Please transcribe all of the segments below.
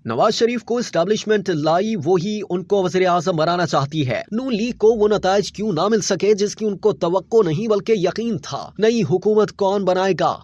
नवाज शरीफ को एस्टैब्लिशमेंट लाई वही उनको वज़ीर आज़म बनाना चाहती है। नून लीग को वो नताइज क्यों ना मिल सके जिसकी उनको तवक्को नहीं बल्कि यकीन था। नई हुकूमत कौन बनाएगा?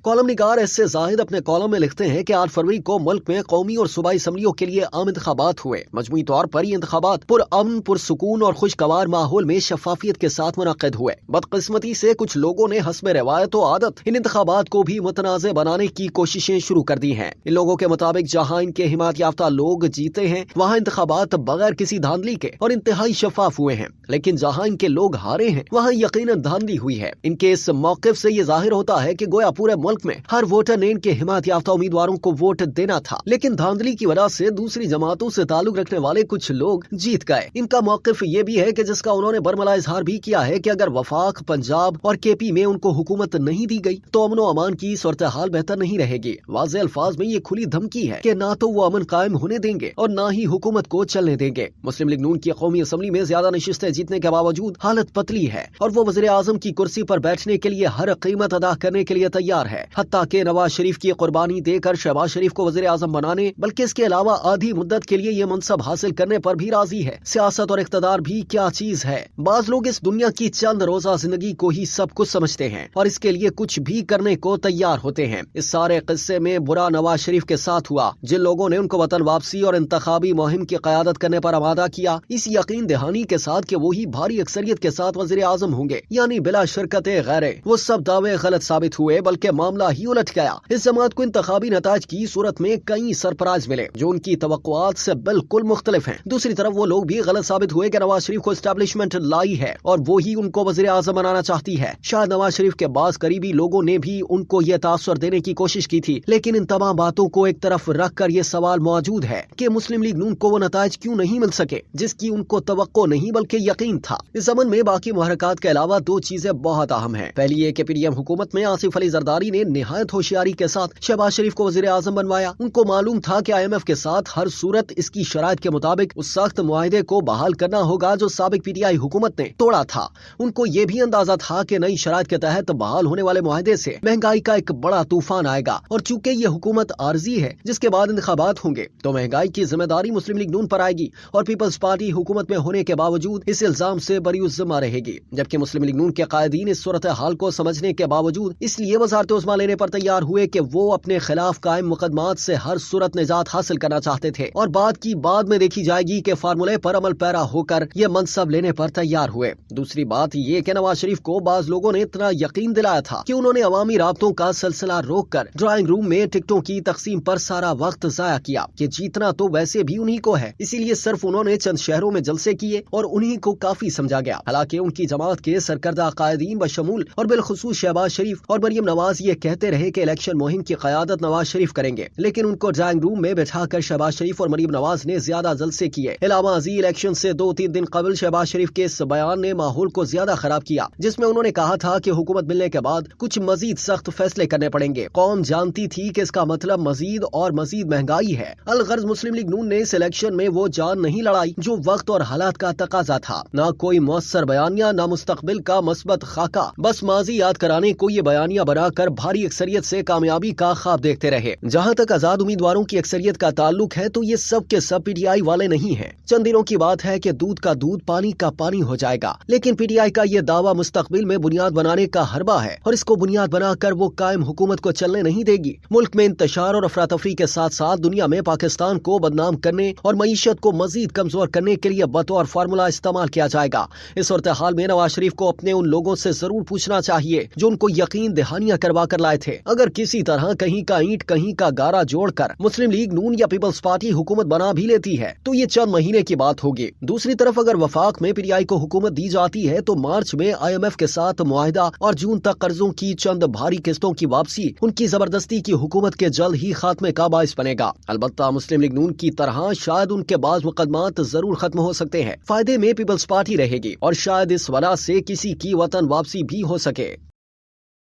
कॉलम निगार एस.ए. जाहिद अपने कॉलम में लिखते हैं कि 8 फरवरी को मुल्क में कौमी और सूबाई असम्बलियों के लिए आम इंतखाबात हुए। मजमूई तौर पर ये इंतखाबात पुरअमन, पुरसुकून और खुशगवार माहौल में शफाफियत के साथ मुनक्किद हुए। बदकिस्मती से कुछ लोगों ने हस्ब रिवायत और आदत इन इंतखाबात को भी मुतनाज़ बनाने की कोशिशें शुरू कर दी हैं। इन लोगों के मुताबिक जहाँ इनके हिमायत याफ्ता लोग जीते हैं वहाँ इंतखाबात बगैर किसी धांधली के और इंतहाई शफाफ हुए हैं, लेकिन जहाँ इनके लोग हारे हैं वहाँ यकीनन धांधली हुई है। इनके इस मौक़िफ़ से ये जाहिर होता है कि गोया पूरे मुल्क में हर वोटर ने इनके हिमायत याफ्ता उम्मीदवारों को वोट देना था, लेकिन धांधली की वजह से दूसरी जमातों से ताल्लुक रखने वाले कुछ लोग जीत गए। इनका मौक़िफ़ ये भी है कि जिसका उन्होंने बरमला इजहार भी किया है कि अगर वफाक, पंजाब और केपी में उनको हुकूमत नहीं दी गई तो अमन और अमान की सूरत हाल बेहतर नहीं रहेगी। वाज़ेह अल्फाज में ये खुली धमकी है कि ना तो वो अमन कायम होने देंगे और ना ही हुकूमत को चलने देंगे। मुस्लिम लीग नून की कौमी असम्बली में ज्यादा नशिस्तें जीतने के बावजूद हालत पतली है और वो वज़ीर आज़म की कुर्सी पर बैठने के लिए हर कीमत अदा करने के लिए तैयार है। हत्ता के नवाज शरीफ की कुर्बानी देकर शहबाज शरीफ को वज़ीर आज़म बनाने बल्कि इसके अलावा आधी मुद्दत के लिए ये मनसब हासिल करने पर भी राजी है। सियासत और इख्तिदार भी क्या चीज है। बाज लोग इस दुनिया की चंद रोजा जिंदगी को ही सब कुछ समझते हैं और इसके लिए कुछ भी करने को तैयार होते हैं। इस सारे किस्से में बुरा नवाज शरीफ के साथ हुआ। जिन लोगों ने उनको वतन वापसी और इंतखाबी मुहिम की क़यादत करने पर आमादा किया, इस यकीन दहानी के साथ कि वही भारी अक्सरियत के साथ वज़ीर आज़म होंगे, यानी बिला शिरकत गैरे, वो सब दावे गलत साबित हुए बल्कि मामला ही उलट गया। इस जमात को इंतखाबी नताज की सूरत में कई सरप्राइज मिले जो उनकी तवक्कुआत से बिल्कुल मुख्तलिफ हैं। दूसरी तरफ वो लोग भी गलत साबित हुए कि नवाज शरीफ को एस्टैब्लिशमेंट लाई है और वो ही उनको वज़ीर आज़म बनाना चाहती है। शायद नवाज शरीफ के बाज़ करीबी लोगों ने भी उनको ये तासुर देने की कोशिश की थी, लेकिन इन तमाम बातों को एक तरफ रख कर ये सवाल मौजूद है कि मुस्लिम लीग नून को वो नताइज क्यों नहीं मिल सके जिसकी उनको तवक्को नहीं बल्कि यकीन था। इस ज़मन में बाकी मुहर्रिकात के अलावा दो चीजें बहुत अहम हैं। पहली ये कि पीडीएम हुकूमत में आसिफ अली जरदारी ने निहायत होशियारी के साथ शहबाज शरीफ को वज़ीर आज़म बनवाया। उनको मालूम था कि IMF के साथ हर सूरत इसकी शराइत के मुताबिक उस सख्त मुआहिदे को बहाल करना होगा जो साबिक PTI हुकूमत ने तोड़ा था। उनको ये भी अंदाजा था कि नई शराइत के तहत बहाल होने वाले मुआहिदे से महंगाई का एक बड़ा तूफान आएगा और चूंकि ये हुकूमत आर्जी है जिसके बाद इंतखाबात होंगे तो महंगाई की जिम्मेदारी मुस्लिम लीग नून पर आएगी और पीपल्स पार्टी हुकूमत में होने के बावजूद इस इल्जाम से बरीउज़ ज़िम्मा रहेगी। जबकि मुस्लिम लीग नून के कायदीन इस सूरत हाल को समझने के बावजूद इसलिए वज़ारत उज़्मा लेने पर तैयार हुए कि वो अपने खिलाफ कायम मुकदमात से हर सूरत निजात हासिल करना चाहते थे और बात की बाद में देखी जाएगी के फार्मूले पर अमल पैरा होकर ये मनसब लेने पर तैयार हुए। दूसरी बात ये कि नवाज शरीफ को बाज लोगों ने इतना यकीन दिलाया था कि उन्होंने अवामी राब्तों का सिलसिला रोक कर ड्राइंग रूम में टिकटों की तकसीम पर सारा वक्त जाया किया कि जीतना तो वैसे भी उन्हीं को है, इसीलिए सिर्फ उन्होंने चंद शहरों में जलसे किए और उन्हीं को काफी समझा गया। हालांकि उनकी जमात के सरकर्दा कायदीन बशमूल और बिलखुसूस शहबाज शरीफ और मरियम नवाज ये कहते रहे कि इलेक्शन मुहिम की क़यादत नवाज शरीफ करेंगे, लेकिन उनको ड्राइंग रूम में बैठाकर शहबाज शरीफ और मरियम नवाज ने ज्यादा जलसे किए। इलामा अजी इलेक्शन से 2-3 दिन कबल शहबाज शरीफ के इस बयान ने माहौल को ज्यादा खराब किया जिसमें उन्होंने कहा था कि हुकूमत मिलने के बाद कुछ मजीद सख्त फैसले करने पड़ेंगे। कौम जानती थी कि इसका मतलब मजीद और मजीद महंगाई है। अलगर्ज मुस्लिम लीग नून ने इस इलेक्शन में वो जान नहीं लड़ाई जो वक्त और हालात का तकाजा था। ना कोई मुअस्सर बयानिया, ना मुस्तकबिल का मस्बत खाका, बस माजी याद कराने को ये बयानिया बनाकर भारी अक्सरियत से कामयाबी का ख्वाब देखते रहे। जहाँ तक आजाद उम्मीदवारों की अक्सरियत का ताल्लुक है तो ये सब के सब PTI वाले नहीं हैं। चंद दिनों की बात है कि दूध का दूध, पानी का पानी हो जाएगा, लेकिन PTI का ये दावा मुस्तकबिल में बुनियाद बनाने का हरबा है और इसको बुनियाद बनाकर वो कायम हुकूमत को चलने नहीं देगी। मुल्क में इंतशार और अफरा तफरी के साथ साथ दुनिया में पाकिस्तान को बदनाम करने और मईशत को मजीद कमजोर करने के लिए बतौर फार्मूला इस्तेमाल किया जाएगा। इस सूरत हाल में नवाज शरीफ को अपने उन लोगों से जरूर पूछना चाहिए जो उनको यकीन दहानियां करवा कर लाए थे। अगर किसी तरह कहीं का ईंट कहीं का गारा जोड़कर मुस्लिम लीग नून या पीपल्स पार्टी हुकूमत बना भी लेती है तो ये चंद महीने की बात होगी। दूसरी तरफ अगर वफाक में PTI को हुकूमत दी जाती है तो मार्च में IMF के साथ मुआहिदा और जून तक कर्जों की चंद भारी किस्तों की वापसी उनकी जबरदस्ती की हुकूमत के जल्द ही खात्मे का बाइस बनेगा। अलबत्ता मुस्लिम लीग नून की तरह शायद उनके बाज़ मुकदमात जरूर खत्म हो सकते हैं। फायदे में पीपल्स पार्टी रहेगी और शायद इस वजह से किसी की वतन वापसी भी हो सके।